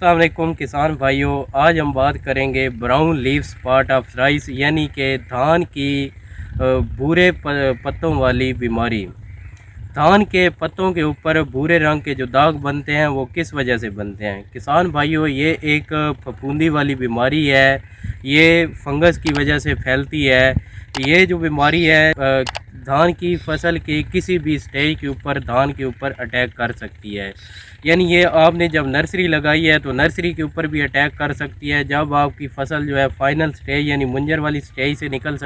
अस्सलाम वालेकुम किसान भाइयों, आज हम बात करेंगे brown leaf spot of rice यानी कि धान की भूरे पत्तों वाली बीमारी। धान के पत्तों के ऊपर भूरे रंग के जो दाग बनते हैं वो किस वजह से बनते हैं किसान भाइयों? ये एक फफूंदी वाली बीमारी है। ये फंगस की वजह से फैलती है। ये जो बीमारी है धान की फसल के किसी भी स्टेज के ऊपर धान के ऊपर अटैक कर सकती है। यानी ये आपने जब नर्सरी लगाई है तो नर्सरी के ऊपर भी अटैक कर सकती है। जब आपकी फसल जो है फाइनल स्टेज यानी मुंजर वाली स्टेज से निकल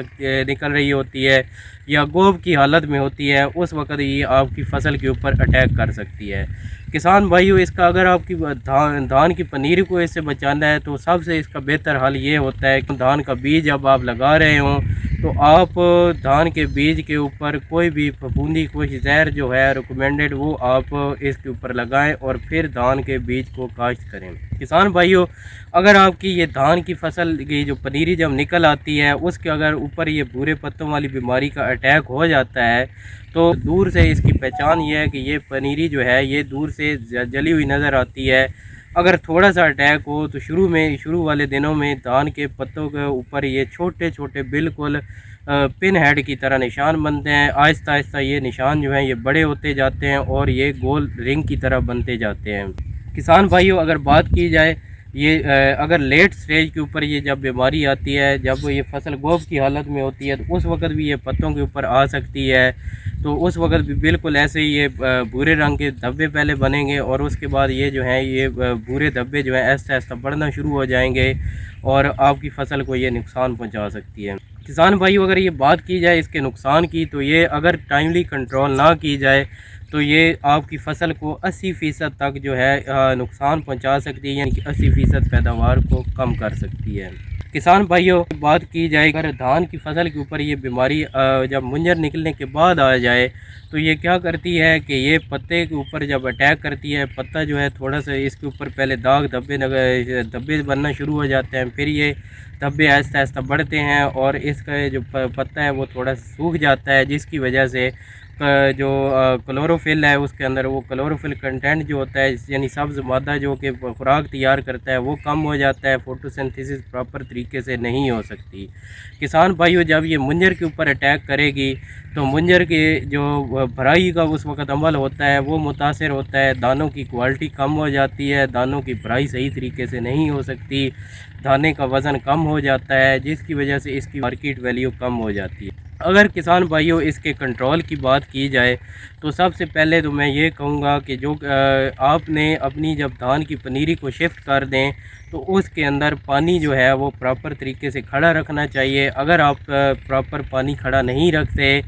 रही होती है या गोब की हालत में होती है, उस वक्त ये आपकी फसल के ऊपर अटैक कर सकती है। किसान भाइयों, इसका अगर आपकी धान की पनीर को इससे बचाना है तो सबसे इसका बेहतर हल ये होता है कि धान का बीज जब आप लगा रहे हों तो आप धान के बीज के ऊपर कोई भी फफूंदी कोई जहर जो है रिकमेंडेड वो आप इसके ऊपर लगाएं और फिर धान के बीज को काश्त करें। किसान भाइयों, अगर आपकी ये धान की फसल की जो पनीरी जब निकल आती है उसके अगर ऊपर ये भूरे पत्तों वाली बीमारी का अटैक हो जाता है तो दूर से इसकी पहचान ये है कि ये पनीरी जो है ये दूर से जली हुई नज़र आती है। अगर थोड़ा सा अटैक हो तो शुरू वाले दिनों में धान के पत्तों के ऊपर ये छोटे छोटे बिल्कुल पिन हेड की तरह निशान बनते हैं। आहिस्ता आहिस्ता ये निशान जो हैं ये बड़े होते जाते हैं और ये गोल रिंग की तरह बनते जाते हैं। किसान भाइयों, अगर बात की जाए ये अगर लेट स्टेज के ऊपर ये जब बीमारी आती है, जब ये फसल गोब की हालत में होती है तो उस वक्त भी ये पत्तों के ऊपर आ सकती है। तो उस वक्त भी बिल्कुल ऐसे ही ये भूरे रंग के धब्बे पहले बनेंगे और उसके बाद ये जो हैं ये भूरे धब्बे जो हैं आहिस्ता आहिस्ता बढ़ना शुरू हो जाएंगे और आपकी फसल को ये नुकसान पहुंचा सकती है। किसान भाइयों, अगर ये बात की जाए इसके नुकसान की तो ये अगर टाइमली कंट्रोल ना की जाए तो ये आपकी फसल को 80% तक जो है नुकसान पहुंचा सकती है, यानी कि 80% पैदावार को कम कर सकती है। किसान भाइयों, बात की जाए अगर धान की फसल के ऊपर ये बीमारी जब मुंजर निकलने के बाद आ जाए तो ये क्या करती है कि ये पत्ते के ऊपर जब अटैक करती है, पत्ता जो है थोड़ा सा इसके ऊपर पहले दाग धब्बे बनना शुरू हो जाते हैं, फिर ये धब्बे आहिस्ता आहिस्ता बढ़ते हैं और इसका जो पत्ता है वो थोड़ा सा सूख जाता है, जिसकी वजह से जो क्लोरोफिल है उसके अंदर वो क्लोरोफिल कंटेंट जो होता है यानी सब्ज़ मादा जो कि खुराक तैयार करता है वो कम हो जाता है। फोटोसिंथेसिस प्रॉपर तरीके से नहीं हो सकती। किसान भाइयों, जब ये मुंजर के ऊपर अटैक करेगी तो मुंजर के जो भराई का उस वक्त अमल होता है वो मुतासर होता है, दानों की क्वालिटी कम हो जाती है, दानों की भराई सही तरीके से नहीं हो सकती, दाने का वज़न कम हो जाता है, जिसकी वजह से इसकी मार्केट वैल्यू कम हो जाती है। अगर किसान भाइयों इसके कंट्रोल की बात की जाए तो सबसे पहले तो मैं ये कहूँगा कि जो आपने अपनी जब धान की पनीरी को शिफ्ट कर दें तो उसके अंदर पानी जो है वो प्रॉपर तरीके से खड़ा रखना चाहिए। अगर आप प्रॉपर पानी खड़ा नहीं रखते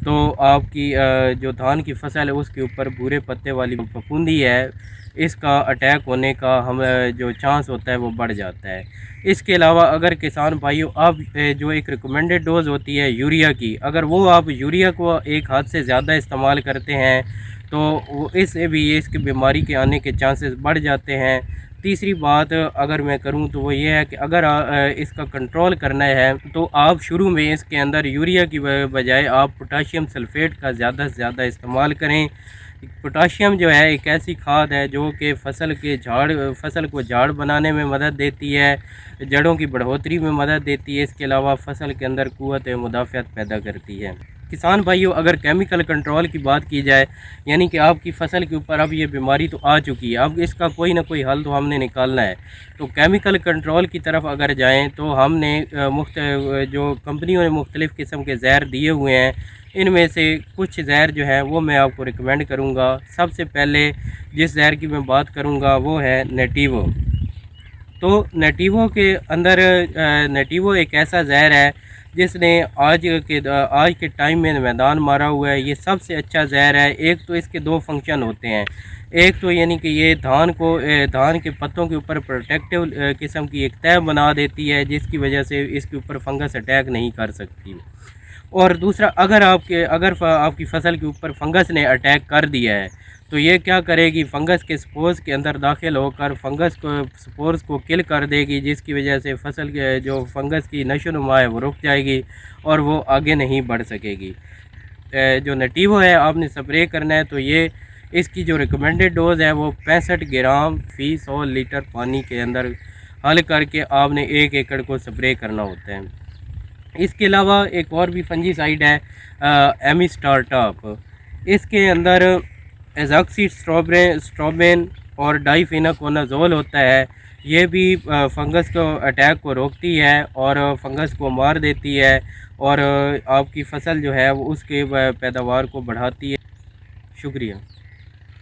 तो आपकी जो धान की फसल है उसके ऊपर भूरे पत्ते वाली फफूंदी है इसका अटैक होने का हम जो चांस होता है वो बढ़ जाता है। इसके अलावा अगर किसान भाइयों आप जो एक रिकमेंडेड डोज़ होती है यूरिया की, अगर वो आप यूरिया को एक हद से ज़्यादा इस्तेमाल करते हैं तो वो इससे भी इसकी बीमारी के आने के चांसेस बढ़ जाते हैं। तीसरी बात अगर मैं करूं तो वो ये है कि अगर इसका कंट्रोल करना है तो आप शुरू में इसके अंदर यूरिया की बजाय आप पोटाशियम सल्फेट का ज़्यादा से ज़्यादा इस्तेमाल करें। पोटाशियम जो है एक ऐसी खाद है जो कि फसल को झाड़ बनाने में मदद देती है, जड़ों की बढ़ोतरी में मदद देती है, इसके अलावा फसल के अंदर क़ुव्वत मुदाफ़अत पैदा करती है। किसान भाइयों, अगर केमिकल कंट्रोल की बात की जाए यानी कि आपकी फसल के ऊपर अब ये बीमारी तो आ चुकी है, अब इसका कोई ना कोई हल तो हमने निकालना है। तो केमिकल कंट्रोल की तरफ अगर जाएं तो हमने जो कंपनियों ने मुख्तलिफ़ किस्म के ज़हर दिए हुए हैं, इनमें से कुछ ज़हर जो है वो मैं आपको रिकमेंड करूँगा। सबसे पहले जिस ज़हर की मैं बात करूँगा वो है नेटिवो। तो नेटिवो के अंदर नेटिवो एक ऐसा ज़हर है जिसने आज के टाइम में मैदान मारा हुआ है। ये सबसे अच्छा ज़हर है। एक तो इसके दो फंक्शन होते हैं, एक तो यानी कि ये धान के पत्तों के ऊपर प्रोटेक्टिव किस्म की एक तह बना देती है जिसकी वजह से इसके ऊपर फंगस अटैक नहीं कर सकती। और दूसरा, अगर आपकी फसल के ऊपर फंगस ने अटैक कर दिया है तो ये क्या करेगी, फंगस के स्पोर्स के अंदर दाखिल होकर फंगस को स्पोर्स को किल कर देगी, जिसकी वजह से फसल के जो फंगस की नशोनुमा है वो रुक जाएगी और वो आगे नहीं बढ़ सकेगी। जो नेटिवो है आपने स्प्रे करना है तो ये इसकी जो रिकमेंडेड डोज़ है वो 65 ग्राम फ़ी 100 लीटर पानी के अंदर हल करके आपने 1 एकड़ को स्प्रे करना होता है। इसके अलावा एक और भी फंजीसाइड है एमिस्टार्टॉप। इसके अंदर एज़ॉक्सिस्ट्रोबिन और डाइफेनाकोनाजोल होता है। ये भी फंगस को अटैक को रोकती है और फंगस को मार देती है और आपकी फसल जो है वो उसके पैदावार को बढ़ाती है। शुक्रिया।